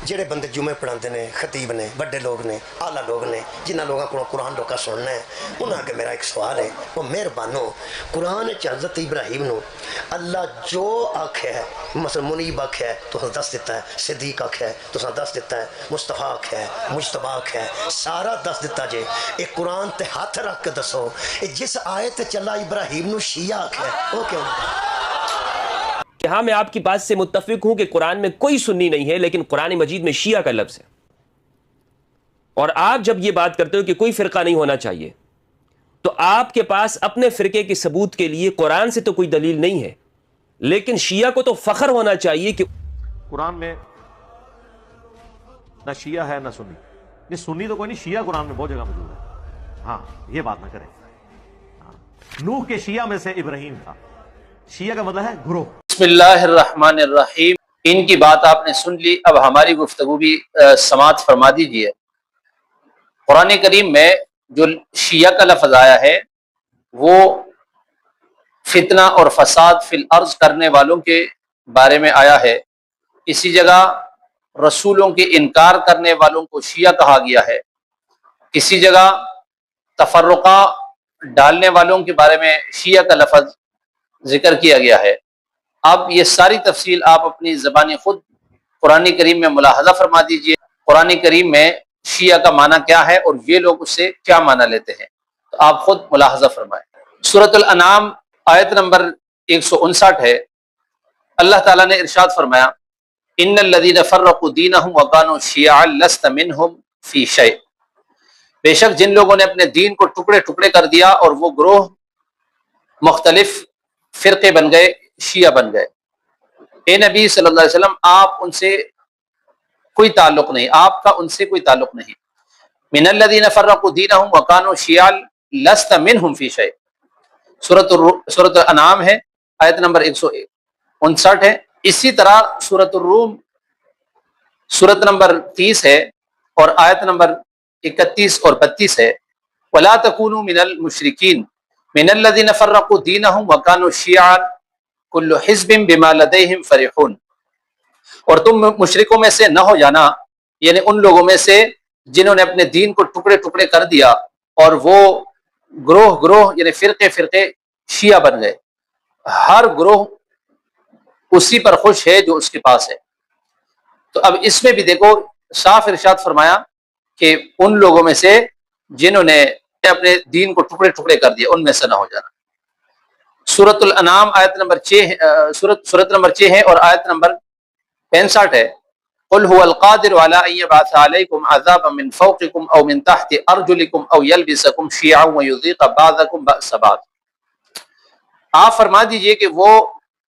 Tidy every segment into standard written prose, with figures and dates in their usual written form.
ਜਿਹੜੇ ਬੰਦੇ ਜੁਮੇ ਪੜਾਉਂਦੇ ਨੇ, ਖਤੀਬ ਨੇ, ਵੱਡੇ ਲੋग ने, आला लोग ने, जिन्होंने लोगों को कुरान लोग सुनना है, उन्होंने अगे मेरा एक सवाल है, वो मेहरबानो कुरान हज़रत इब्राहिम नू अल्लाह जो आख्या है, मसल मुनीब आख्या है तो दस दिता है, सिद्दीक आख्या है तो दस दिता है, मुस्तफा आख्या है, मुजतबा आख्या है, सारा दस दिता जे। एक कुरान ते हाथ रख के दसो जिस आयत चला इब्राहिम नू शिया आख्या है वो क्यों? हाँ, मैं आपकी बात से मुत्तफिक हूं कि कुरान में कोई सुन्नी नहीं है, लेकिन कुरान मजीद में शिया का लफ्ज़ है। और आप जब ये बात करते हो कि कोई फ़िरका नहीं होना चाहिए, तो आपके पास अपने फ़िरके के सबूत के लिए कुरान से तो कोई दलील नहीं है, लेकिन शिया को तो फ़ख्र होना चाहिए कि कुरान में ना शिया है ना सुन्नी। ये सुन्नी तो कोई नहीं, शिया कुरान में बहुत जगह मौजूद है। हाँ, ये बात ना करें। हाँ। नूह के शिया में से इब्राहिम था। शिया का मतलब है ग्रोह। बिस्मिल्लाहिर्रहमानिर्रहीम। इनकी बात आपने सुन ली, अब हमारी गुफ्तगू भी समाअत फरमा दीजिए। कुरान करीम में जो शिया का लफ्ज़ आया है वो फितना और फसाद फिल अर्ज करने वालों के बारे में आया है। इसी जगह रसूलों के इनकार करने वालों को शिया कहा गया है। किसी जगह तफर्रुका डालने वालों के बारे में शिया का लफ्ज़ जिक्र किया गया है। अब ये सारी तफसील आप अपनी ज़बानी खुद कुरान करीम में मुलाहज़ा फरमा दीजिए। कुरान करीम में शिया का माना क्या है और ये लोग उससे क्या माना लेते हैं, तो आप खुद मुलाहज़ा फरमाएं। सूरतुल अनाम आयत नंबर 159 है। अल्लाह ताला ने इरशाद फरमाया, इन्नल्लज़ीना फ़र्रक़ू दीनहुम व कानू शियअन लस्त मिनहुम फ़ी शै। बेशक जिन लोगों ने अपने दीन को टुकड़े टुकड़े कर दिया और वो ग्रोह मुख्तलिफ फ़िरक़े बन गए, शिया बन गए। ए नबी सल्लल्लाहु अलैहि वसल्लम, आप उनसे कोई ताल्लुक नहीं, आपका उनसे कोकोई ताल्लुक नहीं। मिनल्लज़ीना फ़र्रक़ू दीनहुम व कानू शियअन लस्त मिनहुम फ़ी शै। सूरत अनाम है, आयत नंबर 159 है। इसी तरह सूरत रूम सूरत नंबर 30 है और आयत नंबर 31 और 32 है। वला तकूनू मिनल मुशरिकीन मिनल्लज़ीना फ़र्रक़ू दीनहुम व कानू शियअन कुल्लु हिज़्बिन बिमा लदैहिम फ़रिहून। और तुम मुशरिकों में से न हो जाना, यानी उन लोगों में से जिन्होंने अपने दीन को टुकड़े टुकड़े कर दिया और वो ग्रोह ग्रोह यानी फ़िरक़े फ़िरक़े शिया बन गए। हर ग्रोह उसी पर खुश है जो उसके पास है। तो अब इसमें भी देखो साफ इरशाद फरमाया कि उन लोगों में से जिन्होंने अपने दीन को टुकड़े टुकड़े कर दिया उनमें से न हो जाना। सूरतुल अनाम आयत नंबर 6 सूरत नंबर 6 है और आयत नंबर 65 है। कुल हुवल क़ादिरु अला अन यबअस अलैकुम अज़ाबन मिन फ़ौक़िकुम औ मिन तहति अर्जुलिकुम औ यल्बिसकुम शियअन व युज़ीक़ बअज़कुम बअस बअज़। आप फरमा दीजिए कि वो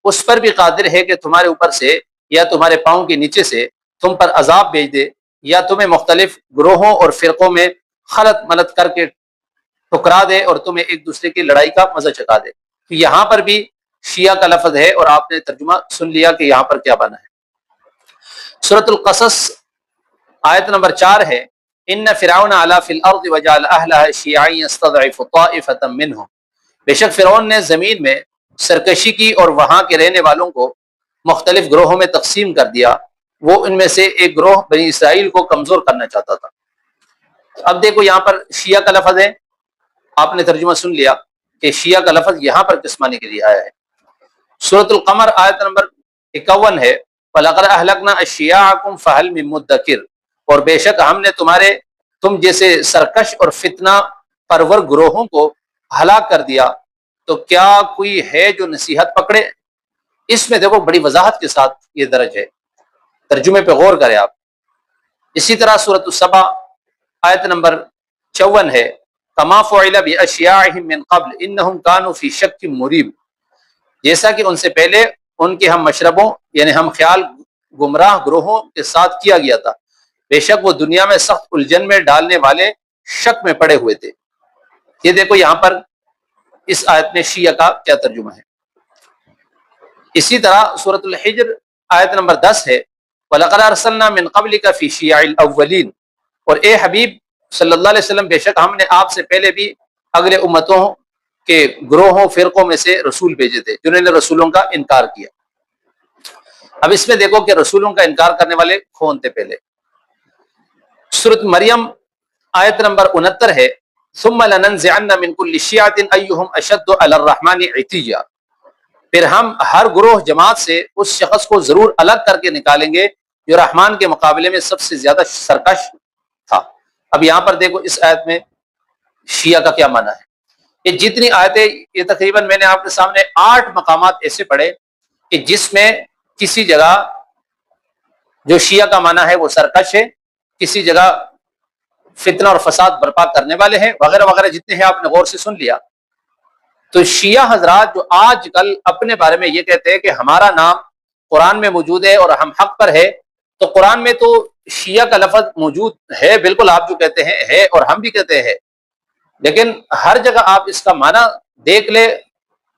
उस पर भी कादिर है कि तुम्हारे ऊपर से या तुम्हारे पाँव के नीचे से तुम पर अजाब भेज दे, या तुम्हें मुख्तलिफ ग्रोहों और फ़िरक़ों में खलत मलत करके ठुकरा दे और तुम्हें एक दूसरे की लड़ाई का मज़ा चखा दे। तो यहाँ पर भी शिया का लफ्ज़ है और आपने तर्जुमा सुन लिया कि यहाँ पर क्या बना है। सूरतुल क़सस आयत नंबर 4 है। इन्न फ़िरऔन अला फ़िल अर्ज़ि व जअल अहलहा शियअन यस्तज़इफ़ु ताइफ़तम मिनहुम। बेशक फ़िरऔन ने ज़मीन में सरकशी की और वहाँ के रहने वालों को मुख्तलिफ ग्रोहों में तकसीम कर दिया। वो इनमें से एक ग्रोह बनी इसराइल को कमज़ोर करना चाहता था। अब देखो यहाँ पर शिया का लफ्ज़ है, आपने तर्जुमा सुन लिया कि शिया का लफ्ज़ यहाँ पर किस माने के लिए आया है। सूरतुल क़मर आयत नंबर 51 है। वलक़द अहलकना अश्शियाअकुम फ़हल मिन मुद्दकिर। और बेशक हमने तुम जैसे सरकश और फितना परवर ग्रोहों को हलाक कर दिया, तो क्या कोई है जो नसीहत पकड़े। इसमें देखो बड़ी वजाहत के साथ ये दर्ज है, तर्जुमे पे गौर करें आप। इसी तरह सूरत सबा आयत नंबर 54 है। कमा फ़ुइला बिअश्याइहिम मिन क़ब्ल इन्नहुम कानू फ़ी शक्किन मुरीब। जैसा कि उनसे पहले उनके हम मशरबों यानी हम ख्याल गुमराह ग्रोहों के साथ किया गया था, बेशक वो दुनिया में सख्त उलझन में डालने वाले शक में पड़े हुए थे। ये देखो यहाँ पर इस आयत में शिया का क्या तर्जुमा है। इसी तरह सूरतुल हिज्र आयत नंबर 10 है। वलक़द अरसलना मिन क़ब्लिका फ़ी शियअल अव्वलीन। और ए हबीब सल्लल्लाहु अलैहि वसल्लम, बेशक हमने आपसे पहले भी अगले उम्मतों के ग्रोहों फ़िरक़ों में से रसूल भेजे थे जिन्होंने रसूलों का इनकार किया। اب اس میں دیکھو کہ رسولوں کا انکار کرنے والے کون تھے پہلے. سورۃ مریم آیت نمبر 69 ہے ثم لننزعن من كل شيعة ايهم اشد على الرحمن عتيا. پھر ہم ہر گروہ جماعت سے اس شخص کو ضرور الگ کر کے نکالیں گے جو رحمان کے مقابلے میں سب سے زیادہ سرکش تھا. اب یہاں پر دیکھو اس آیت میں شیعہ کا کیا معنی ہے. یہ جتنی آیتیں، یہ تقریباً میں نے آپ کے سامنے 8 مقامات ایسے پڑھے کہ جس میں کسی جگہ جو شیعہ کا معنی ہے وہ سرکش ہے، کسی جگہ فتنہ اور فساد برپا کرنے والے ہیں، وغیرہ وغیرہ جتنے ہیں آپ نے غور سے سن لیا. تو شیعہ حضرات جو آج کل اپنے بارے میں یہ کہتے ہیں کہ ہمارا نام قرآن میں موجود ہے اور ہم حق پر ہے، تو قرآن میں تو شیعہ کا لفظ موجود ہے، بالکل آپ جو کہتے ہیں ہے، اور ہم بھی کہتے ہیں، لیکن ہر جگہ آپ اس کا معنی دیکھ لیں،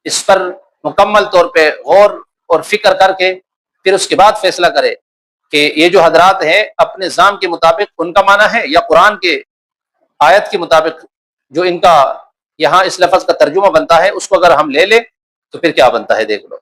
اس پر مکمل طور پہ غور اور فکر کر کے پھر اس کے بعد فیصلہ کرے کہ یہ جو حضرات ہیں اپنے ذام کے مطابق ان کا معنی ہے یا قرآن کے آیت کے مطابق جو ان کا یہاں اس لفظ کا ترجمہ بنتا ہے اس کو اگر ہم لے لیں تو پھر کیا بنتا ہے دیکھ لو.